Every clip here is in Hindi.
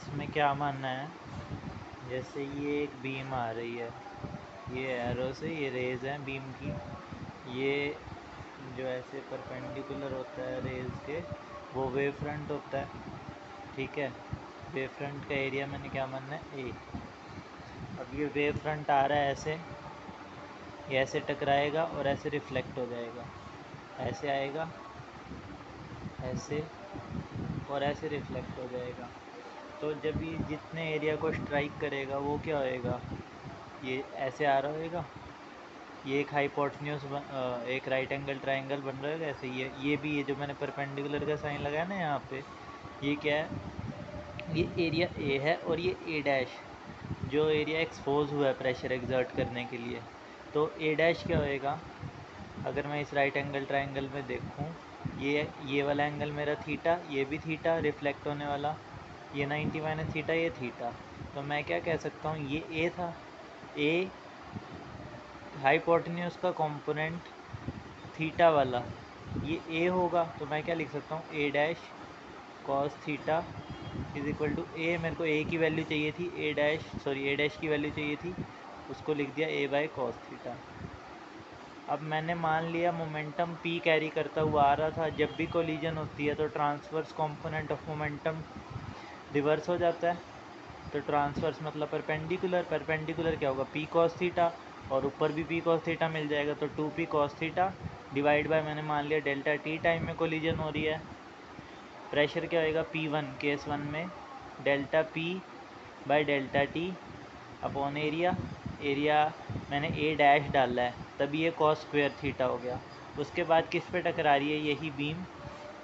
इसमें क्या मानना है, जैसे ये एक बीम आ रही है, ये एरो से ये रेज़ हैं बीम की, ये जो ऐसे परपेंडिकुलर होता है रेज़ के वो वेव फ्रंट होता है, ठीक है। वेव फ्रंट का एरिया मैंने क्या मानना है, ए। अब ये वेव फ्रंट आ रहा है ऐसे, ये ऐसे टकराएगा और ऐसे रिफ्लेक्ट हो जाएगा, ऐसे आएगा ऐसे और ऐसे रिफ्लेक्ट हो जाएगा। तो जब ये जितने एरिया को स्ट्राइक करेगा वो क्या होएगा, ये ऐसे आ रहा होएगा, ये एक हाइपोटेन्यूज एक राइट एंगल ट्रायंगल बन रहा है ऐसे। ये भी, ये जो मैंने परपेंडिकुलर का साइन लगाया ना यहाँ पे, ये क्या है, ये एरिया ए है और ये ए डैश जो एरिया एक्सपोज हुआ है प्रेशर एग्जर्ट करने के लिए। तो ए डैश क्या होएगा, अगर मैं इस राइट एंगल ट्रायंगल में देखूँ, ये वाला एंगल मेरा थीटा, ये भी थीटा रिफ्लेक्ट होने वाला, ये 90 माइनस थीटा, ये थीटा। तो मैं क्या कह सकता हूँ, ये ए था, ए हाइपोटेन्यूज का कंपोनेंट थीटा वाला ये ए होगा। तो मैं क्या लिख सकता हूँ, A dash cos theta is equal to A. मेरे को ए की वैल्यू चाहिए थी, ए डैश की वैल्यू चाहिए थी, उसको लिख दिया ए बाय कॉस थीटा। अब मैंने मान लिया मोमेंटम पी कैरी करता हुआ आ रहा था, जब भी कोलिजन होती है तो transverse component of momentum reverse हो जाता है। तो ट्रांसवर्स मतलब परपेंडिकुलर क्या होगा, पी कॉस थीटा, और ऊपर भी पी कॉस थीटा मिल जाएगा, तो 2p cos theta divide by, मैंने मान लिया डेल्टा टी टाइम में कोलिजन हो रही है। प्रेशर क्या होएगा, P1 केस 1 में delta P by delta T upon area मैंने ए डैश डाला है, तभी ये कॉस स्क्वायर थीटा हो गया। उसके बाद किस पे टकरा रही है, यही beam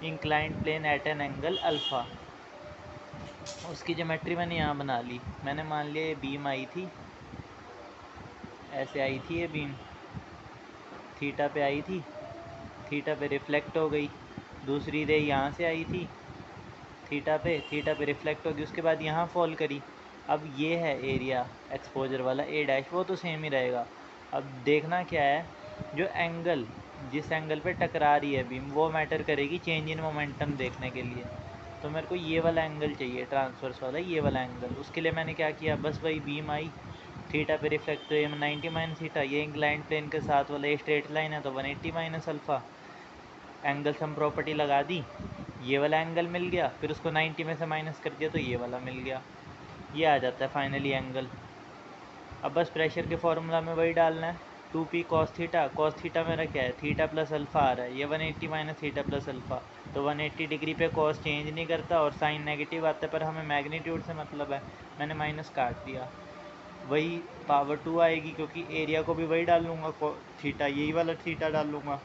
inclined plane at an angle alpha. उसकी ज्योमेट्री मैंने यहाँ बना ली। मैंने मान लिया ये बीम आई थी, ऐसे आई थी ये बीम, थीटा पे आई थी, थीटा पे रिफ्लेक्ट हो गई। दूसरी रे यहाँ से आई थी, थीटा पे रिफ्लेक्ट होगी, उसके बाद यहाँ फॉल करी। अब ये है एरिया एक्सपोजर वाला ए डैश, वो तो सेम ही रहेगा। अब देखना क्या है, जो एंगल जिस एंगल पे टकरा रही है बीम वो मैटर करेगी चेंज इन मोमेंटम देखने के लिए। तो मेरे को ये वाला एंगल चाहिए, ट्रांसवर्स वाला ये वाला एंगल। उसके लिए मैंने क्या किया, बस वही बीम आई, थीटा पे रिफ्लेक्ट हुई 90 माइनस थीटा, ये इंक्लाइंड प्लेन के साथ वाला ये स्ट्रेट लाइन है तो 180 minus alpha, angle sum property लगा दी, ये वाला एंगल मिल गया, फिर उसको 90 में से माइनस कर दिया तो ये वाला मिल गया। ये आ जाता है फाइनली एंगल। अब बस प्रेशर के फॉर्मूला में वही डालना है, 2p कॉस थीटा मेरा क्या है, थीटा प्लस अल्फ़ा आ रहा है, ये 180 माइनस थीटा प्लस अल्फ़ा, तो 180 डिग्री पे कॉस चेंज नहीं करता और साइन नेगेटिव आता है, पर हमें मैग्नीट्यूड से मतलब है, मैंने माइनस काट दिया, वही पावर 2 आएगी, क्योंकि एरिया को भी वही डाल लूँगा, थीटा यही वाला थीटा डाल लूँगा।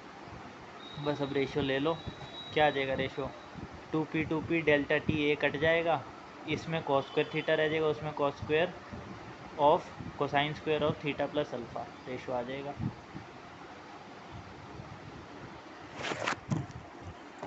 बस अब रेशो ले लो, क्या आ जाएगा ratio, 2p delta T A cut जाएगा, इसमें कॉस स्क्वायर थीटा रह जाएगा, उसमें cos square of cosine square of theta plus alpha, ratio आ जाएगा।